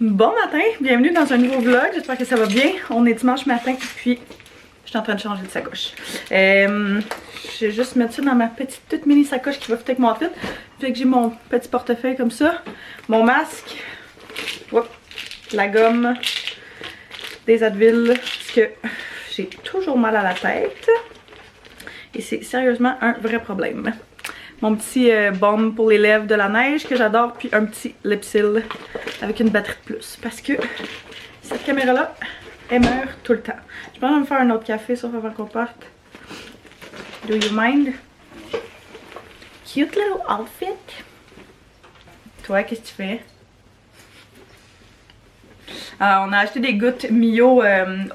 Bon matin, bienvenue dans un nouveau vlog, j'espère que ça va bien. On est dimanche matin, puis je suis en train de changer de sacoche. Je vais juste mettre ça dans ma petite toute mini sacoche qui va fit avec mon outfit. Fait que j'ai mon petit portefeuille comme ça, mon masque, la gomme, des Advil, parce que j'ai toujours mal à la tête. Et c'est sérieusement un vrai problème. Mon petit baume pour les lèvres de la neige que j'adore, puis un petit Lipsil avec une batterie de plus. Parce que cette caméra-là, elle meurt tout le temps. Je pense que je vais me faire un autre café sauf avant qu'on parte. Do you mind? Cute little outfit. Toi, qu'est-ce que tu fais? Alors, on a acheté des gouttes Mio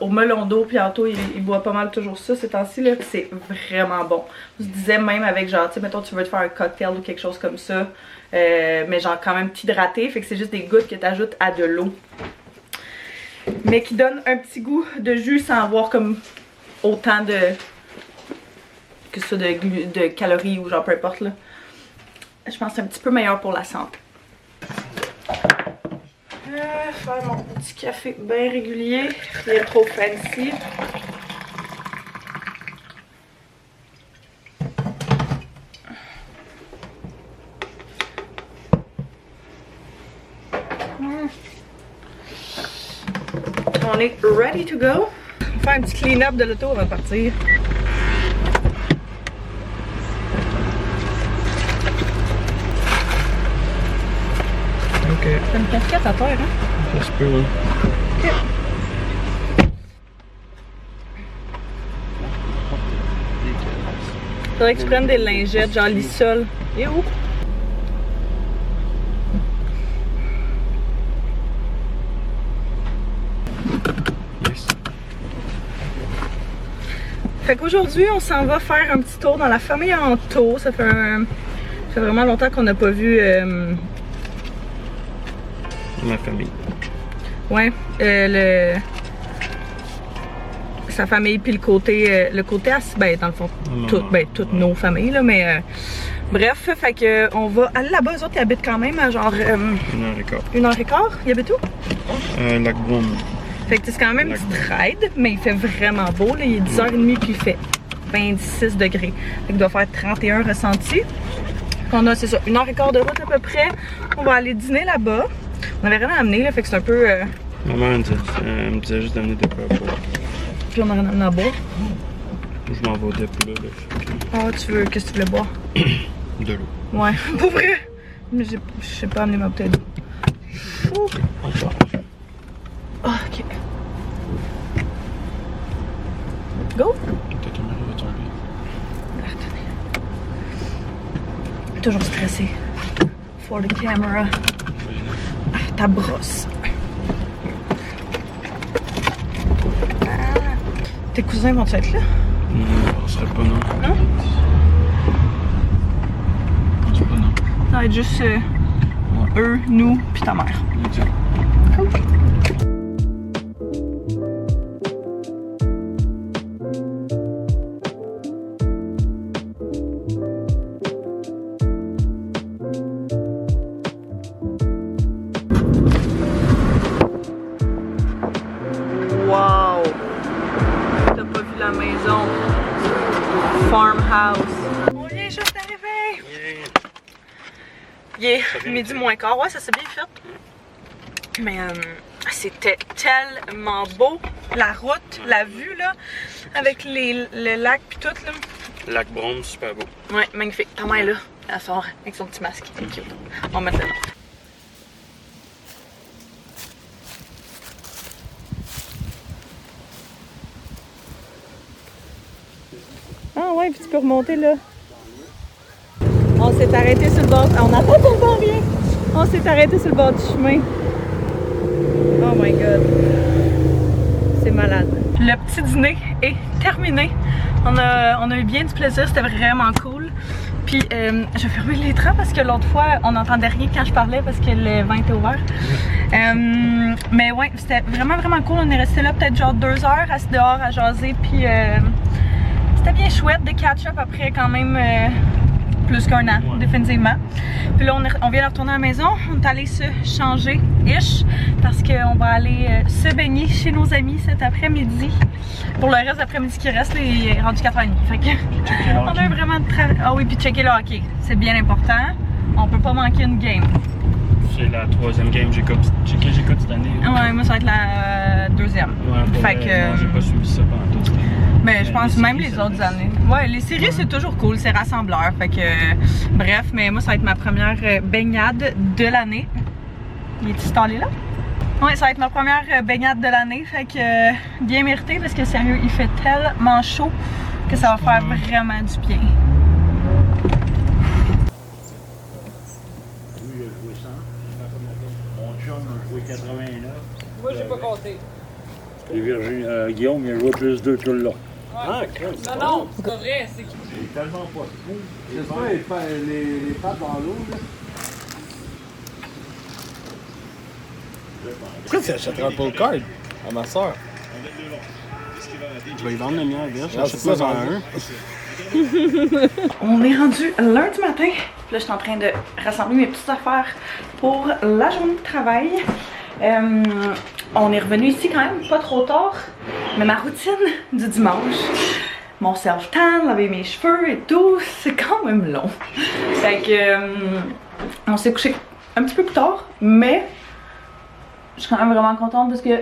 au melon d'eau, puis Anto il boit pas mal toujours ça ces temps-ci, là, puis c'est vraiment bon. On se disait même avec genre, tu sais, mettons tu veux te faire un cocktail ou quelque chose comme ça, mais genre quand même t'hydrater, fait que c'est juste des gouttes que t'ajoutes à de l'eau. Mais qui donnent un petit goût de jus sans avoir comme autant de... que ça de calories ou genre peu importe là. Je pense que c'est un petit peu meilleur pour la santé. Faire mon petit café bien régulier, rien trop fancy. On est ready to go. On va faire un petit clean-up de l'auto avant de partir. T'as une casquette à terre, hein? Ça se peut, hein? Ok. Faudrait que tu prennes des lingettes, genre lissol. Et où? Yes. Fait qu'aujourd'hui, on s'en va faire un petit tour dans la famille Anto. Ça fait vraiment longtemps qu'on n'a pas vu... Ma famille. Ouais, sa famille puis le côté ben dans le fond toutes nos familles là, mais bref, fait que on va aller là-bas. Eux autres ils habitent quand même à genre 1h15. Ils habitent où? Lac Brome. Fait que c'est quand même une petite ride, mais il fait vraiment beau là, il est 10h30 puis il fait 26 degrés. Fait qu'il doit faire 31 ressentis. On a, c'est ça, 1h15 de route à peu près. On va aller dîner là-bas. On avait rien à amener là, fait que c'est un peu... Maman elle me disait juste d'amener des quoi à boire. Puis on a rien à boire. Je m'en vais au dépôt là. Ah, tu veux, qu'est-ce que tu voulais boire? De l'eau. Ouais, pour vrai. Mais je sais pas amener ma bouteille d'eau. Ah, ok. Go! Ta caméra va tomber. Attendez. Toujours stressé. For the camera. Ah, ta brosse. Ah. Tes cousins vont être là? Non, on serait pas non. Non? On serait pas non. Ça va être juste eux, nous, puis ta mère. Exact. Cool. Wow! T'as pas vu la maison? Farmhouse. On vient juste d'arriver! Il est midi moins quart. Ouais, ça s'est bien fait. Mais c'était tellement beau. La route, la vue là, avec le lac pis tout là. Lac Brome, super beau. Ouais, magnifique. Ta mère est là, elle sort avec son petit masque. C'est cute. On va mettre le nom. Ah ouais, puis tu peux remonter là. On s'est arrêté sur le bord. On attend tellement rien. On s'est arrêté sur le bord du chemin. Oh my god. C'est malade. Le petit dîner est terminé. On a eu bien du plaisir, c'était vraiment cool. Puis je vais fermer l'écran parce que l'autre fois on n'entendait rien quand je parlais parce que le vent était ouvert. Mais ouais, c'était vraiment cool. On est resté là peut-être genre 2 heures assis dehors à jaser. Puis c'était bien chouette de catch-up après quand même plus qu'un an, Ouais. définitivement. Puis là, on vient de retourner à la maison. On est allé se changer, parce qu'on va aller se baigner chez nos amis cet après-midi. Pour le reste d'après-midi qui reste, là, il est rendu 4h30. Fait que on a vraiment de travail. Ah oui, puis checker le hockey. C'est bien important. On peut pas manquer une game. C'est la 3e game que j'écoute cette année. Ouais, moi ça va être la 2e. Ouais, Fait que. non, j'ai pas suivi ça pendant tout. Mais je pense les même séries, les ça autres reste. années. Ouais, les séries c'est toujours cool, c'est rassembleur. Fait que. Bref, mais moi ça va être ma première baignade de l'année. Il est installé là? Ouais, ça va être ma première baignade de l'année. Fait que bien mérité parce que sérieux, il fait tellement chaud que ça va faire vraiment du bien. Mon chum a joué 89. Moi, j'ai pas compté. Et Guillaume, il a joué plus 2 que là. Ah, non, c'est pas vrai. C'est Il est tellement pas fou. J'espère les pattes dans l'eau, là. Pourquoi tu achèterais un pull card à ma soeur? Je vais y vendre le mien, bien. Ah, c'est ça, j'en ai un. On est rendu lundi matin. Là, je suis en train de rassembler mes petites affaires pour la journée de travail. On est revenu ici quand même, pas trop tard. Mais ma routine du dimanche, mon self-tan, laver mes cheveux et tout, c'est quand même long. Fait que on s'est couché un petit peu plus tard, mais je suis quand même vraiment contente parce que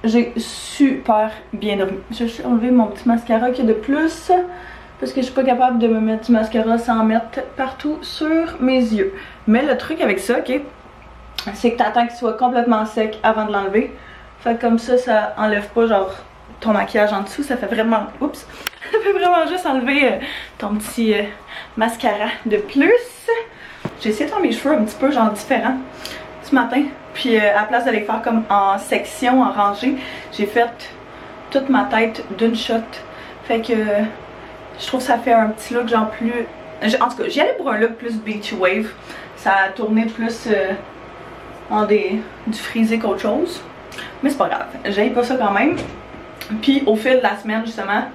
j'ai super bien dormi. Je suis enlevé mon petit mascara qu'il y a de plus parce que je suis pas capable de me mettre du mascara sans mettre partout sur mes yeux. Mais le truc avec ça, ok, c'est que t'attends qu'il soit complètement sec avant de l'enlever. Fait que comme ça enlève pas genre ton maquillage en dessous, ça fait vraiment, oups, ça fait vraiment juste enlever ton petit mascara de plus. J'ai essayé de faire mes cheveux un petit peu genre différents ce matin. Puis à la place de les faire comme en section, en rangée, j'ai fait toute ma tête d'une shot. Fait que je trouve que ça fait un petit look genre plus... En tout cas, j'y allais pour un look plus beach wave. Ça a tourné plus en du frisé qu'autre chose. Mais c'est pas grave, j'aille pas ça quand même. Puis au fil de la semaine justement,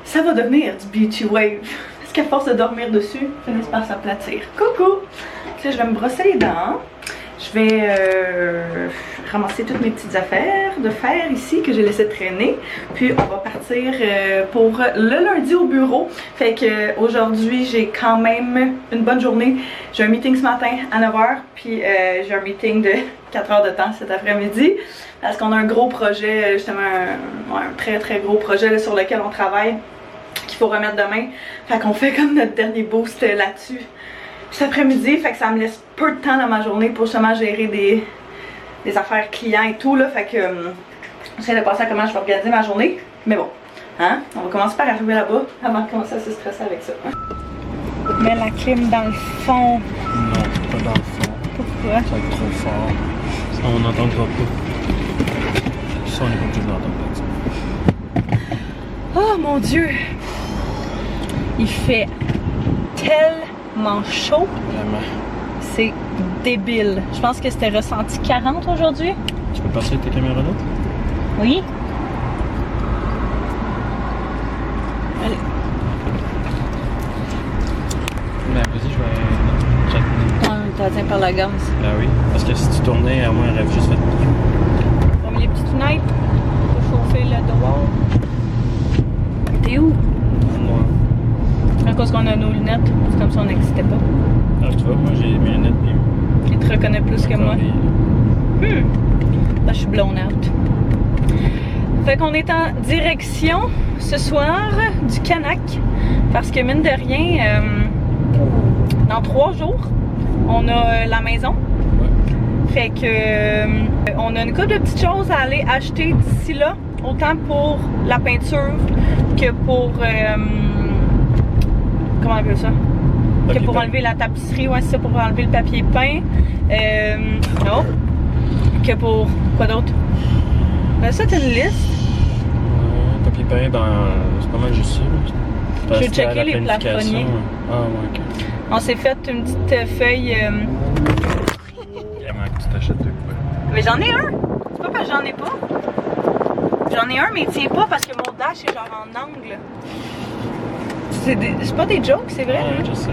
ça va devenir du beach wave. Parce qu'à force de dormir dessus, finissent par s'aplatir. Coucou! Là, je vais me brosser les dents. Je vais ramasser toutes mes petites affaires de fer ici que j'ai laissé traîner. Puis on va partir pour le lundi au bureau. Fait que aujourd'hui j'ai quand même une bonne journée. J'ai un meeting ce matin à 9h. Puis j'ai un meeting de 4 heures de temps cet après-midi. Parce qu'on a un gros projet, justement un très très gros projet là, sur lequel on travaille. Qu'il faut remettre demain. Fait qu'on fait comme notre dernier boost là-dessus cet après-midi, fait que ça me laisse peu de temps dans ma journée pour justement gérer des affaires clients et tout là, fait que j'essaie de penser à comment je vais organiser ma journée, mais bon, hein, on va commencer par arriver là-bas avant de commencer à se stresser avec ça. Mets la clim dans le fond. Non, pas dans le fond. Pourquoi? Ça va être trop fort. Ça, on n'entendra pas. Ça, on est pas obligé d'entendre. Oh mon Dieu! Il fait tellement chaud. Vraiment. C'est débile. Je pense que c'était ressenti 40 aujourd'hui. Tu peux passer avec tes caméras là? Oui. Allez. Mais vas-y, je vais checker. On est atteint par la gaz. Ben oui. Parce que si tu tournais, à moins, elle aurait juste fait. On met les petites fenêtres pour chauffer le dehors. T'es où? Moi. À cause qu'on a nos lunettes. C'est comme si on n'existait pas. Ah, tu vois, moi j'ai mes lunettes bien. Il te reconnaît plus que moi. Là, je suis blown out. Fait qu'on est en direction ce soir du Canac. Parce que mine de rien, dans 3 jours, on a la maison. Fait que on a une couple de petites choses à aller acheter d'ici là. Autant pour la peinture que pour... comment on appelle ça? Que pour enlever la tapisserie, ouais, c'est ça, pour enlever le papier peint. Non. Que pour... Quoi d'autre? Ben ça, c'est une liste. Papier peint, ben, c'est pas mal juste ça. Je vais checker les plafonniers. Ah, ouais, ok. On s'est fait une petite feuille... Vraiment que tu t'achètes de quoi? Mais j'en ai un! C'est pas parce que j'en ai pas. J'en ai un, mais il tient pas parce que mon dash est genre en angle. C'est pas des jokes, c'est vrai. Ouais, Hein? je sais.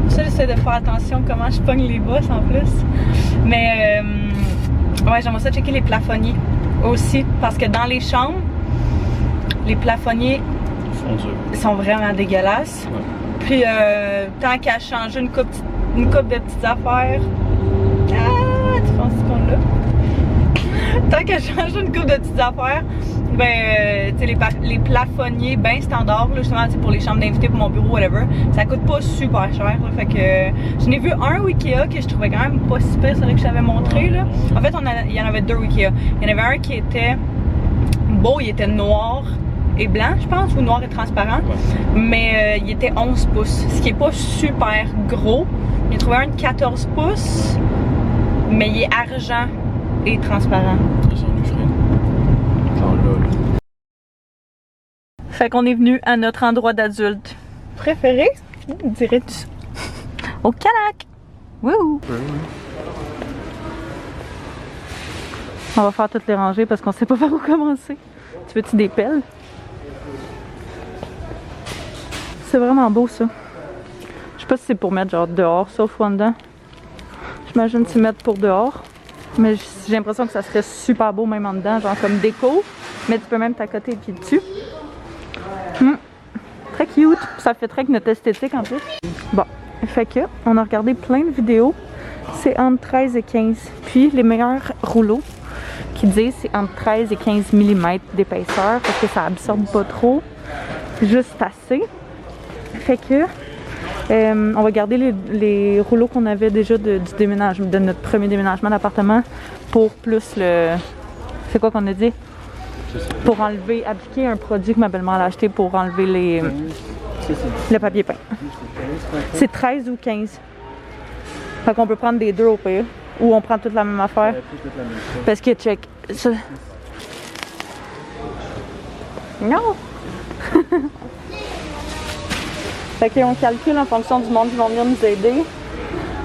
Ça, j'essaie de faire attention comment je pogne les bosses en plus. Mais ouais, j'aimerais ça checker les plafonniers aussi. Parce que dans les chambres, les plafonniers Ils sont vraiment dégueulasses. Ouais. Puis tant qu'à changer une coupe de petites affaires. Ah, tu penses qu'on l'a? Tant qu'à changer une coupe de petites affaires, ben, tu sais, les plafonniers bien standards, là, justement, pour les chambres d'invités, pour mon bureau, whatever, ça coûte pas super cher. Là, fait que j'en ai vu un au Ikea que je trouvais quand même pas si pire, c'est vrai que je t'avais montré. Là. En fait, il y en avait deux au Ikea. Il y en avait un qui était beau, il était noir et blanc, je pense, ou noir et transparent. Ouais. Mais il était 11 pouces, ce qui est pas super gros. J'ai trouvé un de 14 pouces, mais il est argent et transparent. Genre là. Fait qu'on est venu à notre endroit d'adulte préféré, dirais-tu, au Canac. Wouhou! On va faire toutes les rangées parce qu'on sait pas par où commencer. Tu veux-tu des pelles? C'est vraiment beau ça. Je sais pas si c'est pour mettre genre dehors, sauf en dedans. J'imagine s'y mettre pour dehors. Mais j'ai l'impression que ça serait super beau même en dedans, genre comme déco. Mais tu peux même t'accoter les pieds dessus. Très cute. Ça fait très que notre esthétique en plus. Bon, fait que on a regardé plein de vidéos. C'est entre 13 et 15. Puis les meilleurs rouleaux qui disent c'est entre 13 et 15 mm d'épaisseur parce que ça absorbe pas trop. Juste assez. Fait que on va garder les rouleaux qu'on avait déjà du déménagement, de notre premier déménagement d'appartement pour plus le... C'est quoi qu'on a dit? Pour enlever, appliquer un produit que ma belle-mère a acheté pour enlever le papier peint. C'est 13 ou 15. Fait qu'on peut prendre des deux au pire. Ou on prend toute la même affaire. Parce que check. Ça... Non! Fait qu'on calcule en fonction du monde qui vont venir nous aider.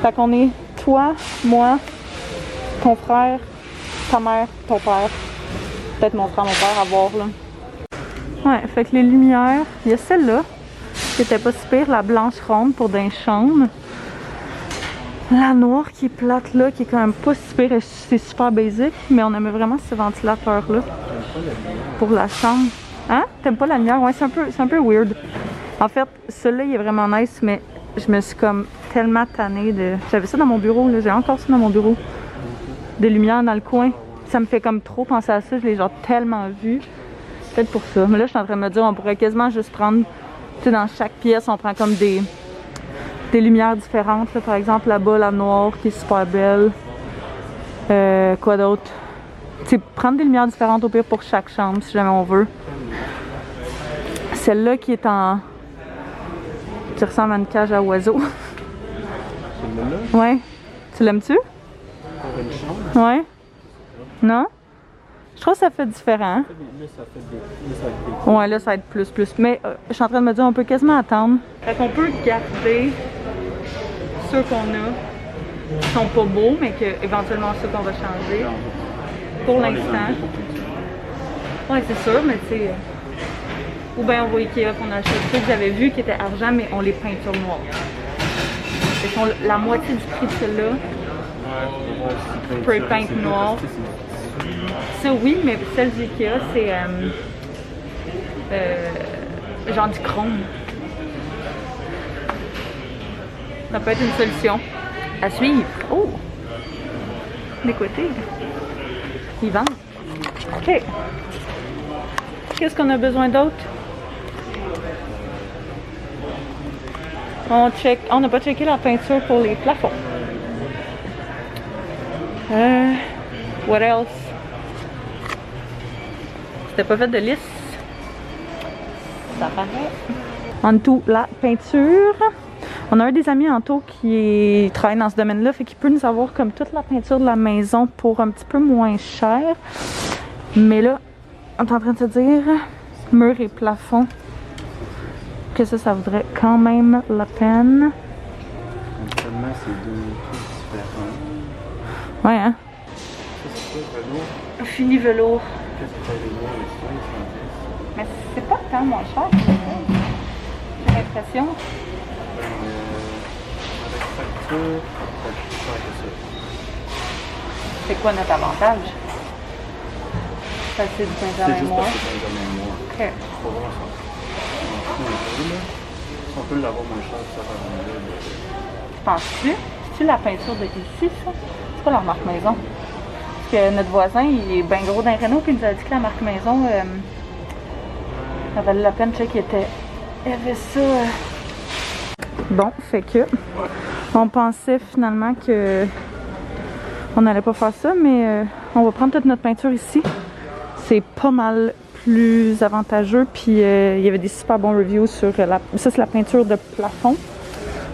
Fait qu'on est toi, moi, ton frère, ta mère, ton père. Peut-être mon frère, mon père à voir là. Ouais, fait que les lumières, il y a celle-là qui était pas si pire, la blanche ronde pour d'un chambre. La noire qui est plate là, qui est quand même pas si pire, c'est super basique, mais on aimait vraiment ce ventilateur là pour la chambre. Hein? T'aimes pas la lumière? Ouais, c'est un peu weird. En fait, celui-là il est vraiment nice, mais je me suis comme tellement tannée de... J'avais ça dans mon bureau, là, j'ai encore ça dans mon bureau. Des lumières dans le coin. Ça me fait comme trop penser à ça, je l'ai genre tellement vu. Peut-être pour ça. Mais là, je suis en train de me dire, on pourrait quasiment juste prendre, tu sais, dans chaque pièce, on prend comme des lumières différentes. Là. Par exemple, là-bas, la noire qui est super belle. Quoi d'autre? Tu sais, prendre des lumières différentes au pire pour chaque chambre, si jamais on veut. Celle-là qui est en... qui ressemble à une cage à oiseaux. Ouais. Tu l'aimes-tu? Ouais. Non? Je trouve que ça fait différent. Ouais, là, ça va être plus. Mais je suis en train de me dire, on peut quasiment attendre. Fait qu'on peut garder ceux qu'on a, qui sont pas beaux, mais que éventuellement ceux qu'on va changer. Pour l'instant. Ouais, c'est sûr, mais tu sais... Ou bien on va Ikea qu'on achète ceux que j'avais vu qui étaient argent, mais on les peintures noires. Ils sont la moitié du prix de celle-là. Spray paint noir. Ça oui, mais celle du Ikea, c'est genre du chrome. Ça peut être une solution à suivre. Oh! D'écouter. Ils vendent. OK. Qu'est-ce qu'on a besoin d'autre? On n'a pas checké la peinture pour les plafonds. What else? C'était pas fait de lisse. Ça paraît. En tout, la peinture. On a un des amis en tout qui travaille dans ce domaine-là, fait qu'il peut nous avoir comme toute la peinture de la maison pour un petit peu moins cher. Mais là, on est en train de se dire mur et plafond. Que ça vaudrait quand même la peine. Seulement c'est deux trucs différents. Ouais, hein? Ça c'est quoi, velours? Fini velours. qu'est-ce que t'as les gros, les soins, Mais c'est pas tant moins cher que ça. J'ai l'impression. Avec facture, ça coûte plus cher que ça. C'est quoi notre avantage? Ça, c'est du C'est Benjamin juste Moore. parce que c'est un domaine moins. Ok. C'est pas vraiment ça. Si on peut l'avoir moins cher, ça va venir. Penses-tu? C'est-tu la peinture de ici, ça? C'est pas leur marque maison. Parce que notre voisin, il est bien gros d'un Renault, puis il nous a dit que la marque maison, ça valait la peine, tu sais, qu'il était. Il y avait ça. Bon, fait que. On pensait finalement que. On n'allait pas faire ça, mais on va prendre toute notre peinture ici. C'est pas mal plus avantageux, puis il y avait des super bons reviews sur la. Ça, c'est la peinture de plafond.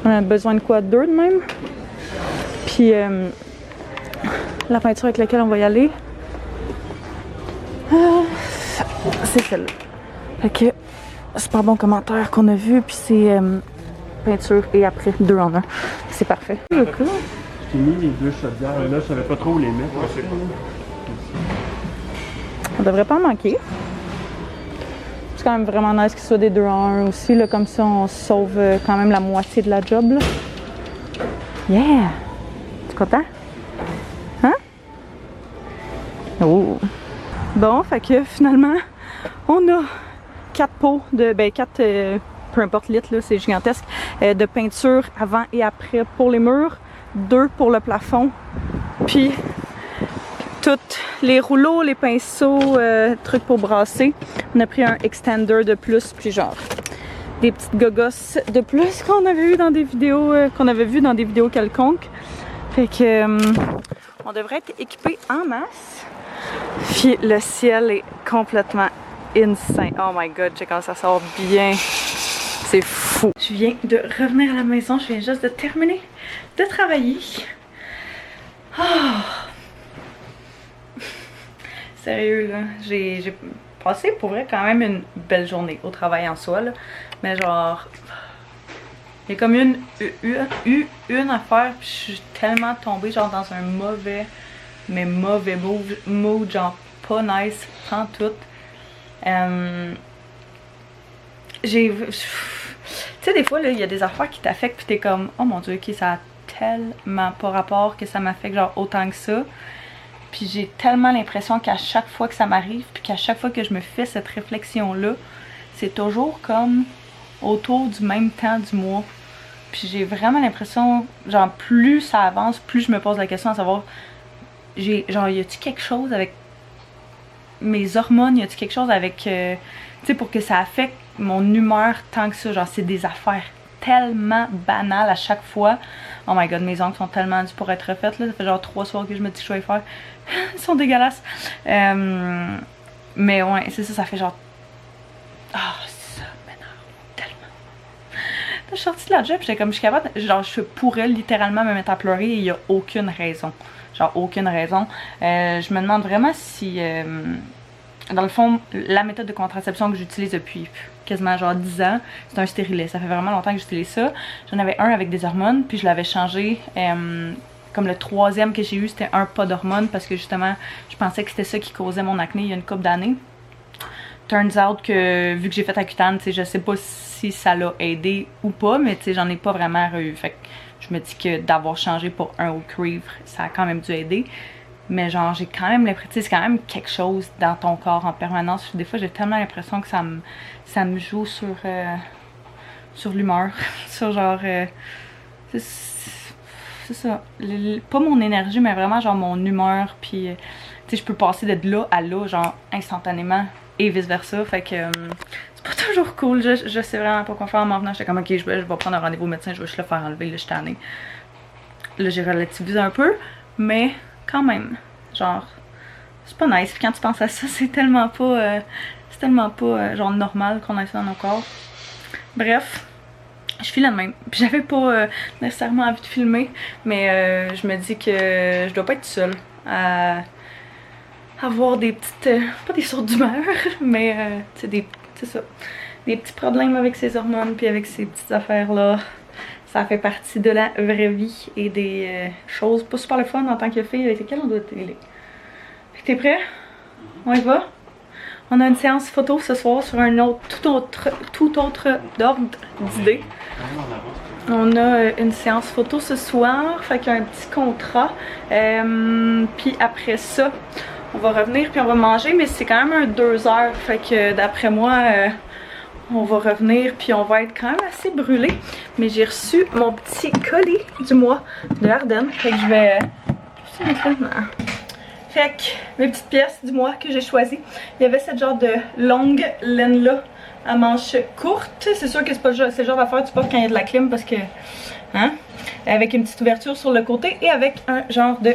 On a besoin de quoi? 2 de même. Puis la peinture avec laquelle on va y aller, c'est celle-là. Fait que super bon commentaire qu'on a vu, puis c'est peinture et après 2 en 1. C'est parfait. J'ai mis les 2 chaudières, là, je savais pas trop où les mettre. On devrait pas en manquer. C'est quand même vraiment nice qu'il soit des 2 en 1 aussi, là, comme ça on sauve quand même la moitié de la job, là. Yeah! Tu es content? Hein? Oh! Bon, fait que finalement, on a 4 pots de, 4, peu importe litres, là, c'est gigantesque, de peinture avant et après pour les murs, 2 pour le plafond, puis tous les rouleaux, les pinceaux, trucs pour brasser. On a pris un extender de plus, puis genre des petites gogosses de plus qu'on avait vu dans des vidéos, quelconques. Fait que on devrait être équipé en masse. Puis le ciel est complètement insane. Oh my god, j'ai quand ça sort bien. C'est fou. Je viens de revenir à la maison, je viens juste de terminer de travailler. Oh. Sérieux là, j'ai passé pour vrai quand même une belle journée au travail en soi là. Mais genre, il y a comme une affaire, puis je suis tellement tombée genre dans un mauvais mood, genre pas nice, prends tout. Tu sais, des fois là, il y a des affaires qui t'affectent, puis t'es comme, oh mon dieu, ok, ça a tellement pas rapport que ça m'affecte genre autant que ça. Puis j'ai tellement l'impression qu'à chaque fois que ça m'arrive, puis qu'à chaque fois que je me fais cette réflexion-là, c'est toujours comme autour du même temps du mois. Puis j'ai vraiment l'impression, genre plus ça avance, plus je me pose la question à savoir, genre y a-tu quelque chose avec mes hormones, y a-tu quelque chose avec, tu sais, pour que ça affecte mon humeur tant que ça, genre c'est des affaires tellement banales à chaque fois. Oh my god, mes ongles sont tellement durs pour être refaites là, ça fait genre 3 soirs que je me dis que je vais les faire. Ils sont dégueulasses. Mais ouais, c'est ça, ça fait genre... Ah, ça m'énerve tellement. Je suis sortie de la job, j'étais comme, je suis capable, genre je pourrais littéralement me mettre à pleurer et il n'y a aucune raison. Genre aucune raison. Je me demande vraiment si... dans le fond, la méthode de contraception que j'utilise depuis quasiment genre 10 ans, c'est un stérilet. Ça fait vraiment longtemps que j'utilise ça. J'en avais un avec des hormones, puis je l'avais changé. Comme le 3e que j'ai eu, c'était un pas d'hormones parce que justement, je pensais que c'était ça qui causait mon acné il y a une couple d'années. Turns out que, vu que j'ai fait Accutane, je sais pas si ça l'a aidé ou pas, mais j'en ai pas vraiment eu. Fait que je me dis que d'avoir changé pour un au cuivre, ça a quand même dû aider. Mais genre, j'ai quand même l'impression, c'est quand même quelque chose dans ton corps en permanence. Des fois, j'ai tellement l'impression que ça me joue sur l'humeur. Sur genre, c'est ça. Pas mon énergie, mais vraiment genre mon humeur. Puis, tu sais, je peux passer de là à là, genre instantanément et vice versa. Fait que c'est pas toujours cool. Je sais vraiment pas quoi faire en m'en venant. J'étais comme, ok, je vais prendre un rendez-vous au médecin, je vais juste le faire enlever. Là, je suis tannée. Là, j'ai relativisé un peu, mais quand même, genre, c'est pas nice. Puis quand tu penses à ça, c'est tellement pas, genre normal qu'on ait ça dans nos corps. Bref. Je filais de même. Puis j'avais pas nécessairement envie de filmer, mais je me dis que je dois pas être seule à avoir des petites, pas des sautes d'humeur, mais c'est ça, des petits problèmes avec ces hormones puis avec ces petites affaires là. Ça fait partie de la vraie vie et des choses pas super le fun en tant que fille avec lesquelles on doit dealer. Fait que t'es prêt? On y va? On a une séance photo ce soir sur un autre, tout autre ordre d'idée. On a une séance photo ce soir, fait qu'il y a un petit contrat. Puis après ça, on va revenir puis on va manger, mais c'est quand même un 2 heures. Fait que d'après moi, on va revenir puis on va être quand même assez brûlé. Mais j'ai reçu mon petit colis du mois de Ardennes. Fait que je vais... Fait que mes petites pièces du mois que j'ai choisies, il y avait cette genre de longue laine là à manches courtes. C'est sûr que c'est pas le genre d'affaire tu portes quand il y a de la clim parce que... Hein? Avec une petite ouverture sur le côté et avec un genre de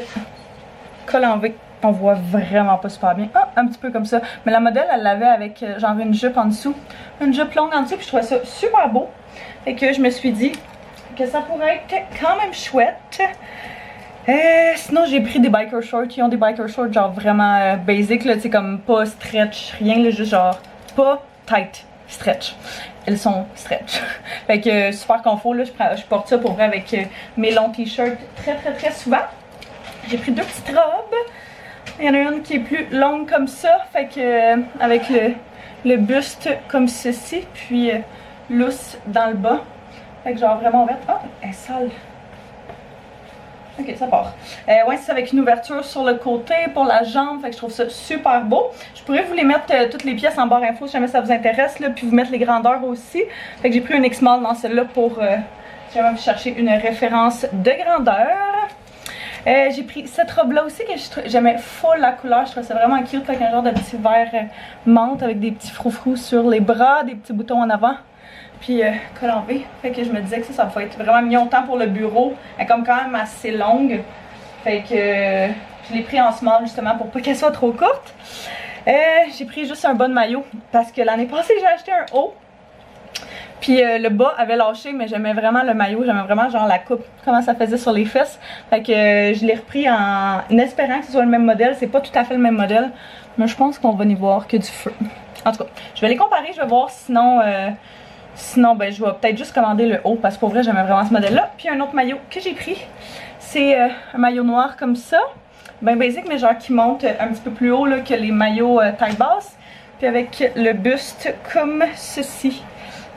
col en V. On voit vraiment pas super bien. Ah, un petit peu comme ça. Mais la modèle, elle l'avait avec genre une jupe en dessous. Une jupe longue en dessous, puis je trouvais ça super beau. Et que je me suis dit que ça pourrait être quand même chouette. Sinon, j'ai pris des biker shorts qui ont des biker shorts genre vraiment basic, là, tu sais, comme pas stretch, rien, là, juste genre pas tight, stretch. Elles sont stretch. Fait que super confort, là, je porte ça pour vrai avec mes longs t-shirts très souvent. J'ai pris 2 petites robes. Il y en a une qui est plus longue comme ça, fait que avec le buste comme ceci, puis lousse dans le bas. Fait que genre vraiment verte. Oh, elle est sale. Ok, ça part. Ouais, c'est avec une ouverture sur le côté pour la jambe, fait que je trouve ça super beau. Je pourrais vous les mettre toutes les pièces en barre info si jamais ça vous intéresse, là, puis vous mettre les grandeurs aussi. Fait que j'ai pris une X-Small dans celle-là pour si jamais vous cherchez une référence de grandeur. J'ai pris cette robe là aussi que j'aimais full la couleur, je trouvais ça vraiment cute avec un genre de petit vert menthe avec des petits froufrous sur les bras, des petits boutons en avant, puis col en V. Fait que je me disais que ça va être vraiment mignon tant pour le bureau. Elle est comme quand même assez longue, fait que je l'ai pris en small justement pour pas qu'elle soit trop courte. J'ai pris juste un bas de maillot parce que l'année passée j'ai acheté un haut. Puis le bas avait lâché, mais j'aimais vraiment le maillot, j'aimais vraiment genre la coupe, comment ça faisait sur les fesses. Fait que je l'ai repris en espérant que ce soit le même modèle. C'est pas tout à fait le même modèle, mais je pense qu'on va n'y voir que du feu. En tout cas, je vais les comparer, je vais voir sinon... Sinon, ben, je vais peut-être juste commander le haut parce que pour vrai, j'aimais vraiment ce modèle-là. Puis un autre maillot que j'ai pris, c'est un maillot noir comme ça. Ben basic, mais genre qui monte un petit peu plus haut là, que les maillots taille basse. Puis avec le buste comme ceci.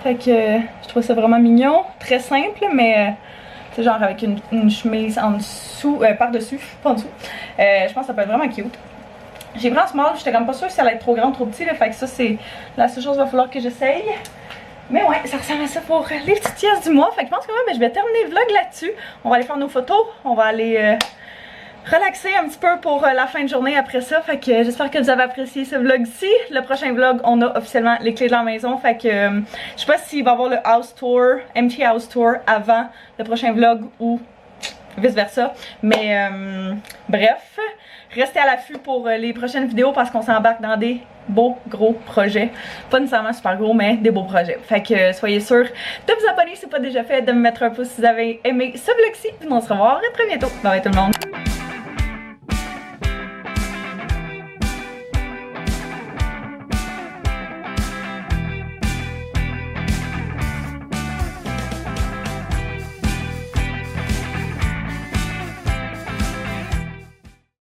Fait que je trouve ça vraiment mignon, très simple, mais c'est genre avec une chemise en dessous, par-dessus, pas en dessous. Je pense que ça peut être vraiment cute. J'ai pris en small, j'étais comme pas sûre si ça allait être trop grand ou trop petit, là, fait que ça c'est la seule chose qu'il va falloir que j'essaye. Mais ouais, ça ressemble à ça pour les petites pièces du mois. Fait que je pense que ouais, ben, je vais terminer le vlog là-dessus. On va aller faire nos photos, on va aller relaxer un petit peu pour la fin de journée après ça. Fait que j'espère que vous avez apprécié ce vlog-ci. Le prochain vlog, on a officiellement les clés de la maison. Fait que je sais pas s'il va y avoir le house tour, empty house tour avant le prochain vlog ou vice versa. Mais bref, restez à l'affût pour les prochaines vidéos parce qu'on s'embarque dans des beaux gros projets. Pas nécessairement super gros, mais des beaux projets. Fait que soyez sûrs de vous abonner si c'est pas déjà fait, de me mettre un pouce si vous avez aimé ce vlog-ci. Puis on se revoit très bientôt. Bye bye tout le monde.